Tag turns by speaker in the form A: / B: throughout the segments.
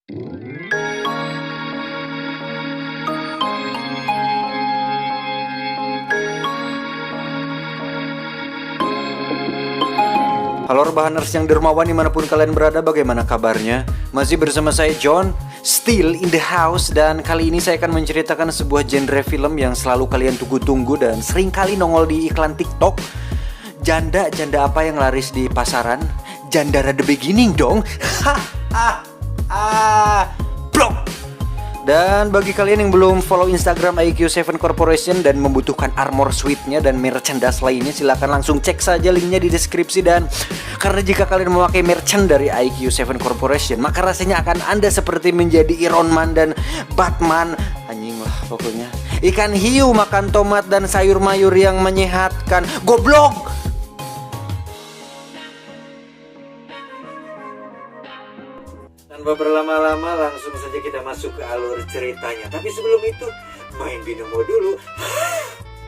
A: Halo rebahaners yang dermawan dimanapun kalian berada, bagaimana kabarnya? Masih bersama saya John, still in the house. Dan kali ini saya akan menceritakan sebuah genre film yang selalu kalian tunggu-tunggu dan sering kali nongol di iklan TikTok. Janda apa yang laris di pasaran? Jandara The Beginning dong. Blok. Dan bagi kalian yang belum follow Instagram IQ7 Corporation dan membutuhkan armor suite-nya dan merchandise lainnya, silahkan langsung cek saja linknya di deskripsi. Dan karena jika kalian memakai merchant dari IQ7 Corporation, maka rasanya akan Anda seperti menjadi Iron Man dan Batman. Anjing lah pokoknya. Ikan hiu makan tomat dan sayur mayur yang menyehatkan. Goblok! Tanpa berlama-lama langsung saja kita masuk ke alur ceritanya. Tapi sebelum itu main binomo dulu.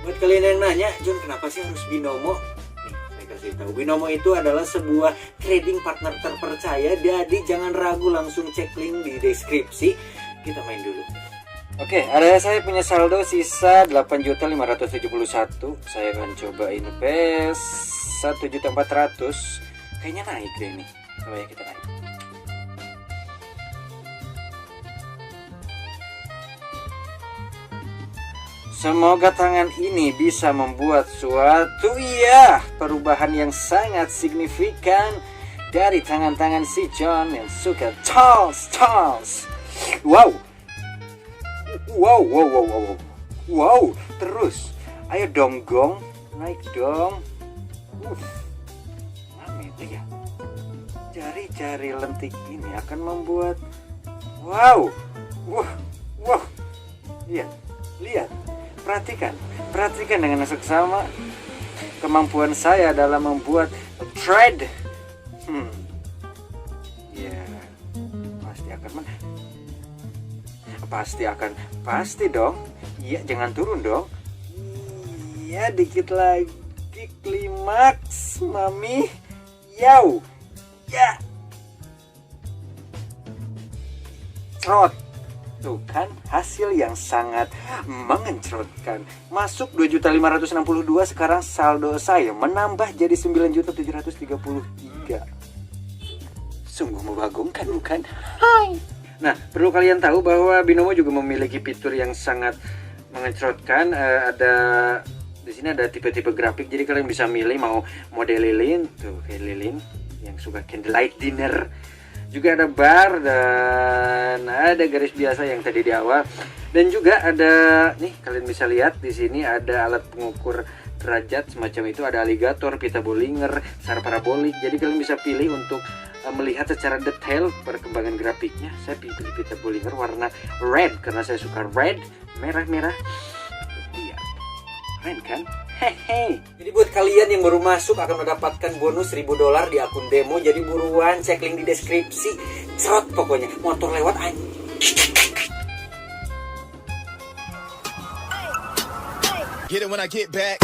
A: Buat kalian yang nanya, John kenapa sih harus binomo? Nih, saya kasih tahu. Binomo itu adalah sebuah trading partner terpercaya. Jadi jangan ragu, langsung cek link di deskripsi. Kita main dulu. Oke, area saya punya saldo sisa 8.571. Saya akan coba invest 1.400. Kayaknya naik deh nih. Coba ya kita naik. Semoga tangan ini bisa membuat suatu perubahan yang sangat signifikan dari tangan-tangan si John yang suka Charles. Wow, terus. Ayo dong gong, naik dong. Mami itu ya. Jari-jari lentik ini akan membuat wow. Lihat. Perhatikan dengan seksama kemampuan saya dalam membuat trade. Pasti dong. Iya, jangan turun dong. Iya, dikit lagi klimaks, mami. Ya. Trot. Tuh kan hasil yang sangat mengencrotkan. Masuk 2.562. Sekarang saldo saya menambah jadi 9.733. Sungguh membagongkan bukan? Hai. Nah, perlu kalian tahu bahwa binomo juga memiliki fitur yang sangat mengencrotkan. Di sini ada tipe-tipe grafik. Jadi kalian bisa milih mau model lilin, tuh kayak lilin yang suka candlelight dinner. Juga ada bar dan ada garis biasa yang tadi di awal. Dan juga ada nih, kalian bisa lihat di sini ada alat pengukur derajat semacam itu, ada aligator, pita Bollinger, SAR parabolik. Jadi kalian bisa pilih untuk melihat secara detail perkembangan grafiknya. Saya pilih pita Bollinger warna red karena saya suka red, merah. Iya. Keren kan? Hehe. Jadi buat kalian yang baru masuk akan mendapatkan bonus $1.000 di akun demo. Jadi buruan cek link di deskripsi. Cerot pokoknya. Motor lewat anjing.
B: Get it when I get back.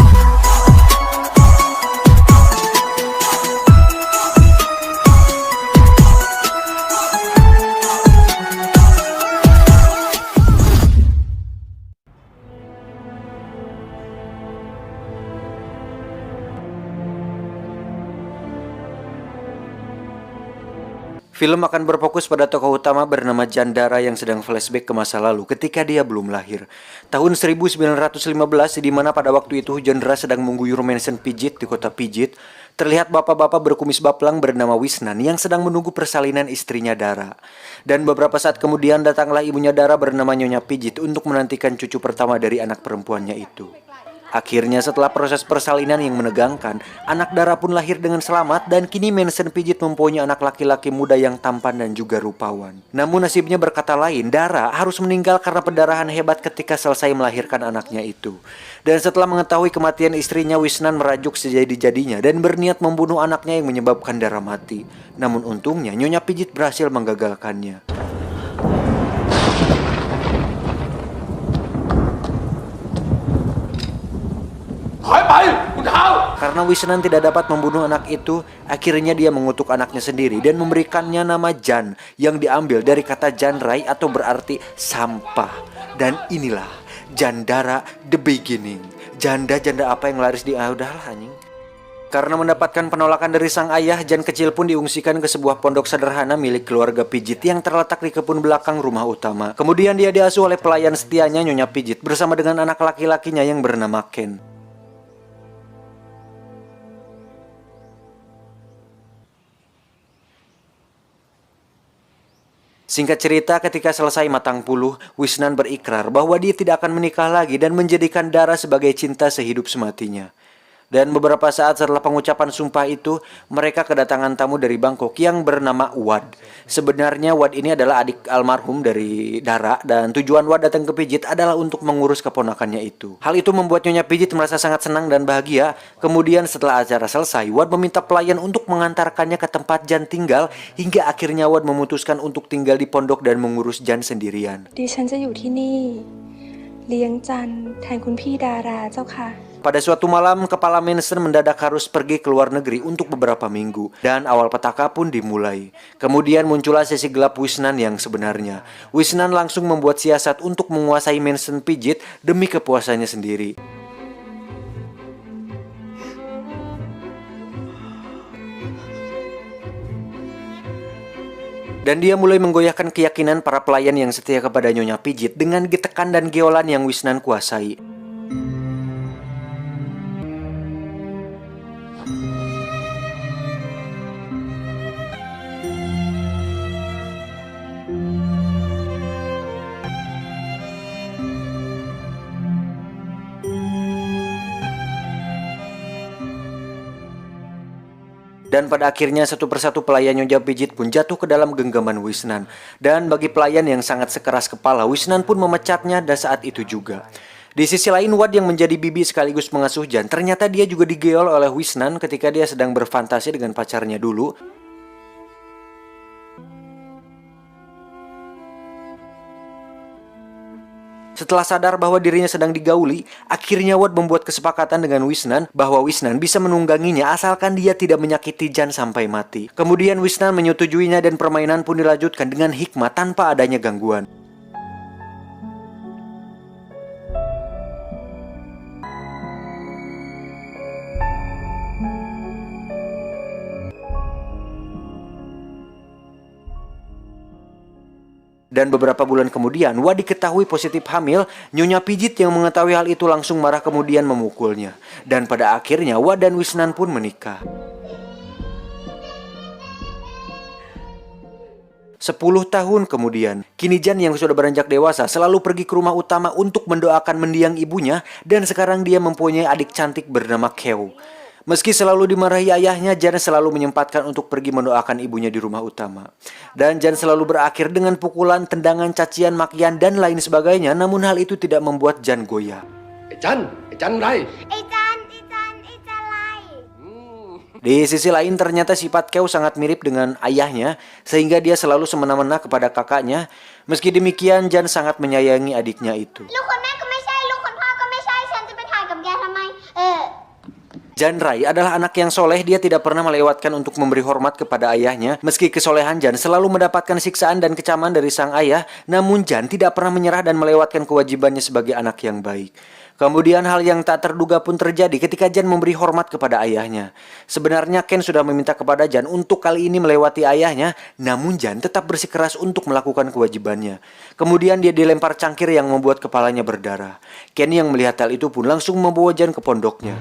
A: Film akan berfokus pada tokoh utama bernama Jandara yang sedang flashback ke masa lalu ketika dia belum lahir. Tahun 1915, di mana pada waktu itu hujan deras sedang mengguyur Mansion Pijit di kota Pijit, terlihat bapak-bapak berkumis baplang bernama Wisnan yang sedang menunggu persalinan istrinya Dara. Dan beberapa saat kemudian datanglah ibunya Dara bernama Nyonya Pijit untuk menantikan cucu pertama dari anak perempuannya itu. Akhirnya setelah proses persalinan yang menegangkan, anak Dara pun lahir dengan selamat dan kini Mansion Pijit mempunyai anak laki-laki muda yang tampan dan juga rupawan. Namun nasibnya berkata lain, Dara harus meninggal karena pendarahan hebat ketika selesai melahirkan anaknya itu. Dan setelah mengetahui kematian istrinya, Wisnan merajuk sejadi-jadinya dan berniat membunuh anaknya yang menyebabkan Dara mati. Namun untungnya Nyonya Pijit berhasil menggagalkannya. Karena Wisnan tidak dapat membunuh anak itu, akhirnya dia mengutuk anaknya sendiri dan memberikannya nama Jan yang diambil dari kata Janrai atau berarti sampah. Dan inilah Jandara the beginning. Janda-janda apa yang laris di udahlah anjing. Karena mendapatkan penolakan dari sang ayah, Jan kecil pun diungsikan ke sebuah pondok sederhana milik keluarga Pijit yang terletak di kebun belakang rumah utama. Kemudian dia diasuh oleh pelayan setianya Nyonya Pijit bersama dengan anak laki-lakinya yang bernama Ken. Singkat cerita, ketika selesai matang puluh, Wisnan berikrar bahwa dia tidak akan menikah lagi dan menjadikan Dara sebagai cinta sehidup sematinya. Dan beberapa saat setelah pengucapan sumpah itu, mereka kedatangan tamu dari Bangkok yang bernama Wad. Sebenarnya Wad ini adalah adik almarhum dari Dara dan tujuan Wad datang ke Pijit adalah untuk mengurus keponakannya itu. Hal itu membuat Nyonya Pijit merasa sangat senang dan bahagia. Kemudian setelah acara selesai, Wad meminta pelayan untuk mengantarkannya ke tempat Jan tinggal hingga akhirnya Wad memutuskan untuk tinggal di pondok dan mengurus Jan sendirian.
C: ดิฉันจะอยู่ที่นี่เลี้ยงจันแทนคุณพี่ดาราเจ้าค่ะ
A: Pada suatu malam, kepala Manson mendadak harus pergi ke luar negeri untuk beberapa minggu. Dan awal petaka pun dimulai. Kemudian muncullah sisi gelap Wisnan yang sebenarnya. Wisnan langsung membuat siasat untuk menguasai Manson Pijit demi kepuasannya sendiri. Dan dia mulai menggoyahkan keyakinan para pelayan yang setia kepada Nyonya Pijit dengan getekan dan geolan yang Wisnan kuasai. Dan pada akhirnya satu persatu pelayan Nyonya Pijit pun jatuh ke dalam genggaman Wisnan. Dan bagi pelayan yang sangat sekeras kepala, Wisnan pun memecatnya dan saat itu juga. Di sisi lain, Wad yang menjadi bibi sekaligus pengasuh Jan, ternyata dia juga digeol oleh Wisnan ketika dia sedang berfantasi dengan pacarnya dulu. Setelah sadar bahwa dirinya sedang digauli, akhirnya Wad membuat kesepakatan dengan Wisnan bahwa Wisnan bisa menungganginya asalkan dia tidak menyakiti Jan sampai mati. Kemudian Wisnan menyetujuinya dan permainan pun dilanjutkan dengan hikmat tanpa adanya gangguan. Dan beberapa bulan kemudian, Wad diketahui positif hamil. Nyonya Pijit yang mengetahui hal itu langsung marah kemudian memukulnya. Dan pada akhirnya, Wad dan Wisnan pun menikah. 10 tahun kemudian, kini Jan yang sudah beranjak dewasa selalu pergi ke rumah utama untuk mendoakan mendiang ibunya. Dan sekarang dia mempunyai adik cantik bernama Keo. Meski selalu dimarahi ayahnya, Jan selalu menyempatkan untuk pergi mendoakan ibunya di rumah utama. Dan Jan selalu berakhir dengan pukulan, tendangan, cacian, makian, dan lain sebagainya. Namun hal itu tidak membuat Jan goyah.
D: Jan đây.
A: Di sisi lain ternyata sifat Keo sangat mirip dengan ayahnya, sehingga dia selalu semena-mena kepada kakaknya. Meski demikian, Jan sangat menyayangi adiknya itu. Jan Rai adalah anak yang soleh, dia tidak pernah melewatkan untuk memberi hormat kepada ayahnya. Meski kesolehan Jan selalu mendapatkan siksaan dan kecaman dari sang ayah, namun Jan tidak pernah menyerah dan melewatkan kewajibannya sebagai anak yang baik. Kemudian hal yang tak terduga pun terjadi ketika Jan memberi hormat kepada ayahnya. Sebenarnya Ken sudah meminta kepada Jan untuk kali ini melewati ayahnya, namun Jan tetap bersikeras untuk melakukan kewajibannya. Kemudian dia dilempar cangkir yang membuat kepalanya berdarah. Ken yang melihat hal itu pun langsung membawa Jan ke pondoknya.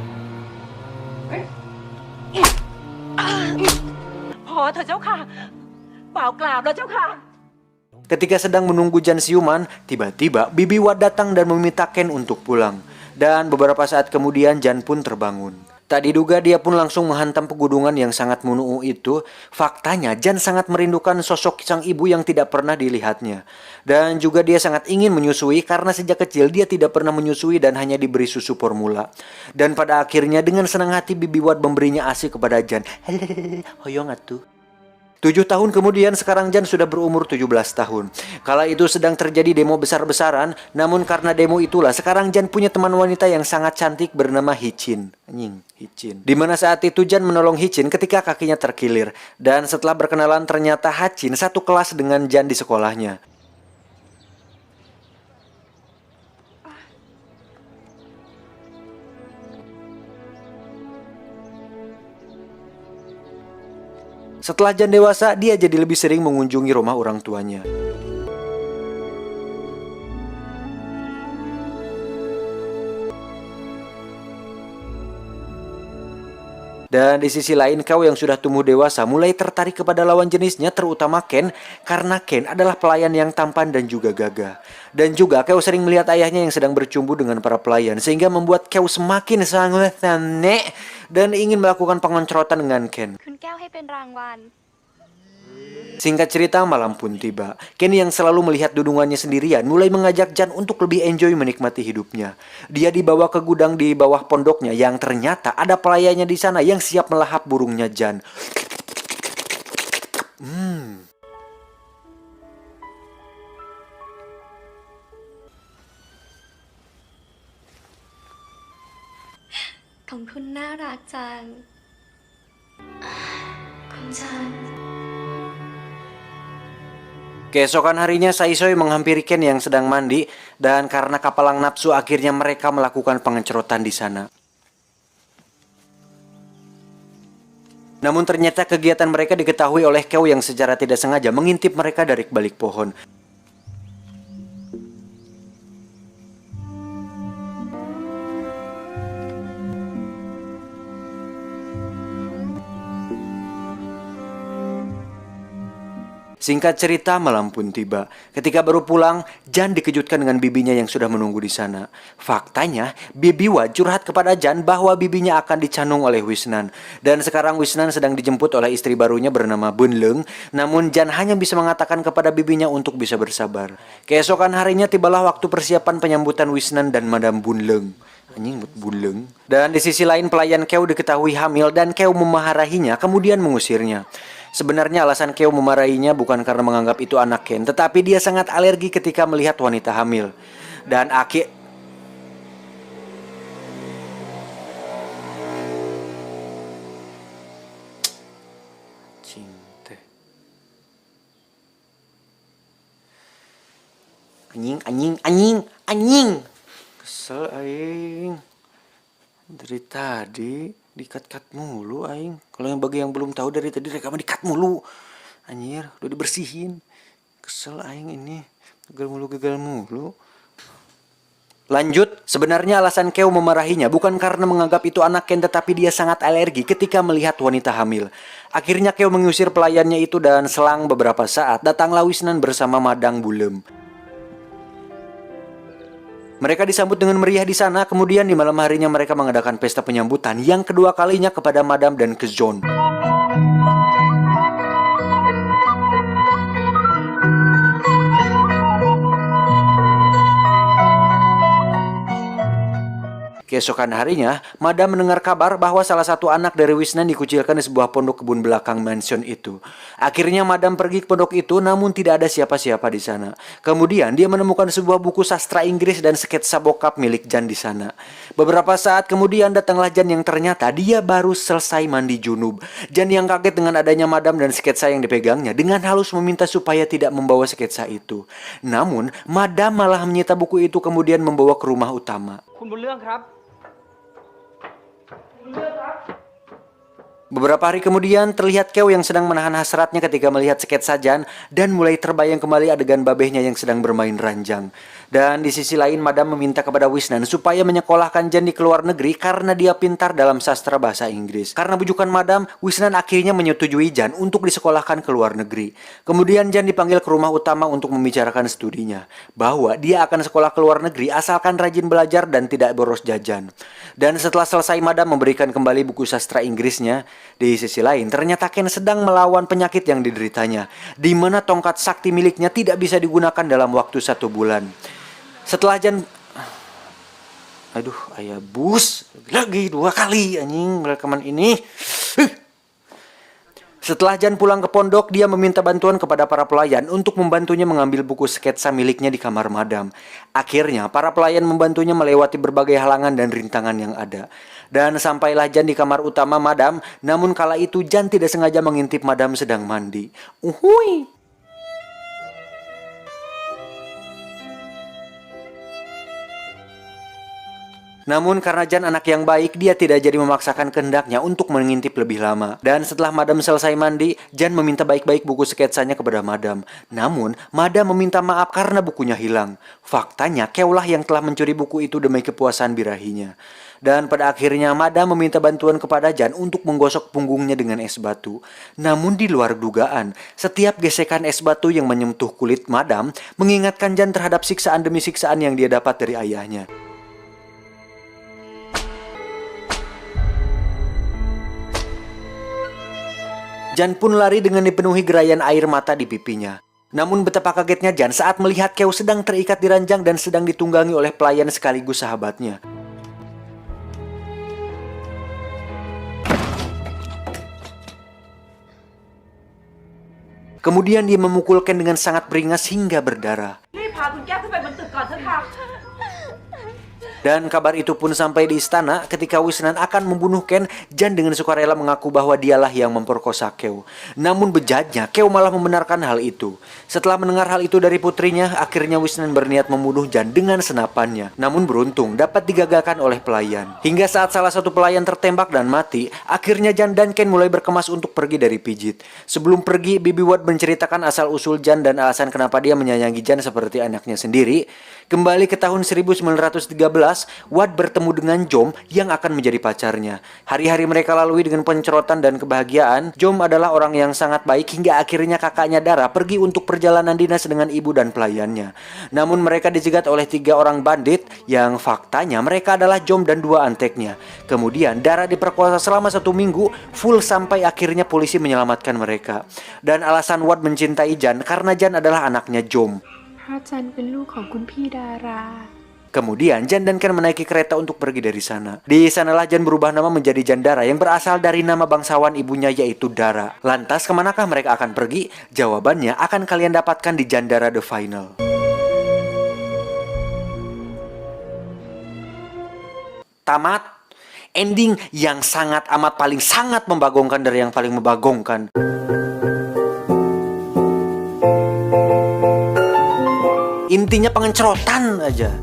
A: Ketika sedang menunggu Jan siuman, tiba-tiba Bibi Wad datang dan meminta Ken untuk pulang. Dan beberapa saat kemudian Jan pun terbangun. Tak diduga dia pun langsung menghantam pegunungan yang sangat menuu itu. Faktanya Jan sangat merindukan sosok sang ibu yang tidak pernah dilihatnya. Dan juga dia sangat ingin menyusui karena sejak kecil dia tidak pernah menyusui dan hanya diberi susu formula. Dan pada akhirnya dengan senang hati Bibi Wad memberinya ASI kepada Jan. Hoyong atuh. 7 tahun kemudian sekarang Jan sudah berumur 17 tahun. Kala itu sedang terjadi demo besar-besaran, namun karena demo itulah sekarang Jan punya teman wanita yang sangat cantik bernama Hichin. Hichin. Dimana saat itu Jan menolong Hichin ketika kakinya terkilir. Dan setelah berkenalan ternyata Hichin satu kelas dengan Jan di sekolahnya. Setelah Jan dewasa, dia jadi lebih sering mengunjungi rumah orang tuanya. Dan di sisi lain, Keo yang sudah tumbuh dewasa mulai tertarik kepada lawan jenisnya, terutama Ken, karena Ken adalah pelayan yang tampan dan juga gagah. Dan juga Keo sering melihat ayahnya yang sedang bercumbu dengan para pelayan, sehingga membuat Keo semakin sangat aneh dan ingin melakukan pengontrotan dengan Ken.
E: คุณแก้วให้เป็นรางวัล
A: Singkat cerita, malam pun tiba. Ken yang selalu melihat dudungannya sendirian mulai mengajak Jan untuk lebih enjoy menikmati hidupnya. Dia dibawa ke gudang di bawah pondoknya yang ternyata ada pelayannya di sana yang siap melahap burungnya Jan. Hmm.
C: ของคุณน่ารักจังคุณจัน
A: Keesokan harinya Saisoi menghampiri Ken yang sedang mandi dan karena kapalang nafsu akhirnya mereka melakukan pengencerotan di sana. Namun ternyata kegiatan mereka diketahui oleh Keo yang secara tidak sengaja mengintip mereka dari balik pohon. Singkat cerita, malam pun tiba. Ketika baru pulang, Jan dikejutkan dengan bibinya yang sudah menunggu di sana. Faktanya, Bibi Wa curhat kepada Jan bahwa bibinya akan dicanung oleh Wisnan. Dan sekarang Wisnan sedang dijemput oleh istri barunya bernama Bun Leng. Namun Jan hanya bisa mengatakan kepada bibinya untuk bisa bersabar. Keesokan harinya tibalah waktu persiapan penyambutan Wisnan dan Madam Bun Leng. Bun Leng. Dan di sisi lain pelayan Keo diketahui hamil dan Keo memarahinya kemudian mengusirnya. Sebenarnya alasan Keo memarahinya bukan karena menganggap itu anak Ken, tetapi dia sangat alergi ketika melihat wanita hamil. Dan anjing. Kesel aing. Dari tadi dikat-kat mulu aing. Kalau yang bagi yang belum tahu dari tadi rekaman dikat mulu. Anjir, udah dibersihin. Kesel aing ini. Gagal mulu. Lanjut, sebenarnya alasan Keo memarahinya bukan karena menganggap itu anak Ken, tetapi dia sangat alergi ketika melihat wanita hamil. Akhirnya Keo mengusir pelayannya itu dan selang beberapa saat datanglah Wisnan bersama Madang Bulem. Mereka disambut dengan meriah di sana, kemudian di malam harinya mereka mengadakan pesta penyambutan yang kedua kalinya kepada Madam dan Kezon. Keesokan harinya, Madam mendengar kabar bahwa salah satu anak dari Wisnan dikucilkan di sebuah pondok kebun belakang mansion itu. Akhirnya Madam pergi ke pondok itu, namun tidak ada siapa-siapa di sana. Kemudian dia menemukan sebuah buku sastra Inggris dan sketsa bokap milik Jan di sana. Beberapa saat kemudian datanglah Jan yang ternyata dia baru selesai mandi junub. Jan yang kaget dengan adanya Madam dan sketsa yang dipegangnya dengan halus meminta supaya tidak membawa sketsa itu. Namun, Madam malah menyita buku itu kemudian membawa ke rumah utama.
F: คุณบุญเรื่องครับ
A: Beberapa hari kemudian terlihat Keo yang sedang menahan hasratnya ketika melihat sketsa Jan dan mulai terbayang kembali adegan babehnya yang sedang bermain ranjang. Dan di sisi lain Madam meminta kepada Wisnan supaya menyekolahkan Jan di luar negeri karena dia pintar dalam sastra bahasa Inggris. Karena bujukan Madam, Wisnan akhirnya menyetujui Jan untuk disekolahkan ke luar negeri. Kemudian Jan dipanggil ke rumah utama untuk membicarakan studinya, bahwa dia akan sekolah ke luar negeri asalkan rajin belajar dan tidak boros jajan. Dan setelah selesai Madam memberikan kembali buku sastra Inggrisnya, di sisi lain ternyata Ken sedang melawan penyakit yang dideritanya, di mana tongkat sakti miliknya tidak bisa digunakan dalam waktu 1 bulan. Setelah Jan, ayah bus lagi 2 kali anjing rekaman ini. Setelah Jan pulang ke pondok, dia meminta bantuan kepada para pelayan untuk membantunya mengambil buku sketsa miliknya di kamar Madam. Akhirnya, para pelayan membantunya melewati berbagai halangan dan rintangan yang ada. Dan sampailah Jan di kamar utama Madam, namun kala itu Jan tidak sengaja mengintip Madam sedang mandi. Uhuy! Namun karena Jan anak yang baik, dia tidak jadi memaksakan kehendaknya untuk mengintip lebih lama. Dan setelah Madam selesai mandi, Jan meminta baik-baik buku sketsanya kepada Madam. Namun, Madam meminta maaf karena bukunya hilang. Faktanya, Keolah yang telah mencuri buku itu demi kepuasan birahinya. Dan pada akhirnya, Madam meminta bantuan kepada Jan untuk menggosok punggungnya dengan es batu. Namun di luar dugaan, setiap gesekan es batu yang menyentuh kulit Madam mengingatkan Jan terhadap siksaan demi siksaan yang dia dapat dari ayahnya. Jan pun lari dengan dipenuhi gerayan air mata di pipinya. Namun betapa kagetnya Jan saat melihat Keo sedang terikat di ranjang dan sedang ditunggangi oleh pelayan sekaligus sahabatnya. Kemudian dia memukul Ken dengan sangat beringas hingga berdarah. Dan kabar itu pun sampai di istana. Ketika Wisnan akan membunuh Ken, Jan dengan sukarela mengaku bahwa dialah yang memperkosa Keo. Namun bejatnya, Keo malah membenarkan hal itu. Setelah mendengar hal itu dari putrinya, akhirnya Wisnan berniat membunuh Jan dengan senapannya. Namun beruntung dapat digagalkan oleh pelayan. Hingga saat salah satu pelayan tertembak dan mati, akhirnya Jan dan Ken mulai berkemas untuk pergi dari pijit. Sebelum pergi, Bibi Watt menceritakan asal-usul Jan dan alasan kenapa dia menyayangi Jan seperti anaknya sendiri. Kembali ke tahun 1913, Watt bertemu dengan Jom yang akan menjadi pacarnya. Hari-hari mereka lalui dengan pencerotan dan kebahagiaan. Jom adalah orang yang sangat baik hingga akhirnya kakaknya Dara pergi untuk perjalanan dinas dengan ibu dan pelayannya. Namun mereka dijegat oleh 3 orang bandit yang faktanya mereka adalah Jom dan 2 anteknya. Kemudian Dara diperkosa selama 1 minggu full sampai akhirnya polisi menyelamatkan mereka. Dan alasan Watt mencintai Jan karena Jan adalah anaknya Jom.
C: เพราะจันเป็นลูกของคุณพี่ดารา
A: Kemudian Jan dan Ken menaiki kereta untuk pergi dari sana. Di sanalah Jan berubah nama menjadi Jan Dara yang berasal dari nama bangsawan ibunya yaitu Dara. Lantas kemanakah mereka akan pergi? Jawabannya akan kalian dapatkan di Jan Dara The Final. Tamat. Ending yang sangat amat paling sangat membagongkan dari yang paling membagongkan. Intinya pengencerotan aja.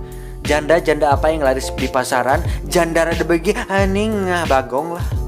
A: Janda-janda apa yang laris di pasaran, Jandara debegi, aning bagong lah.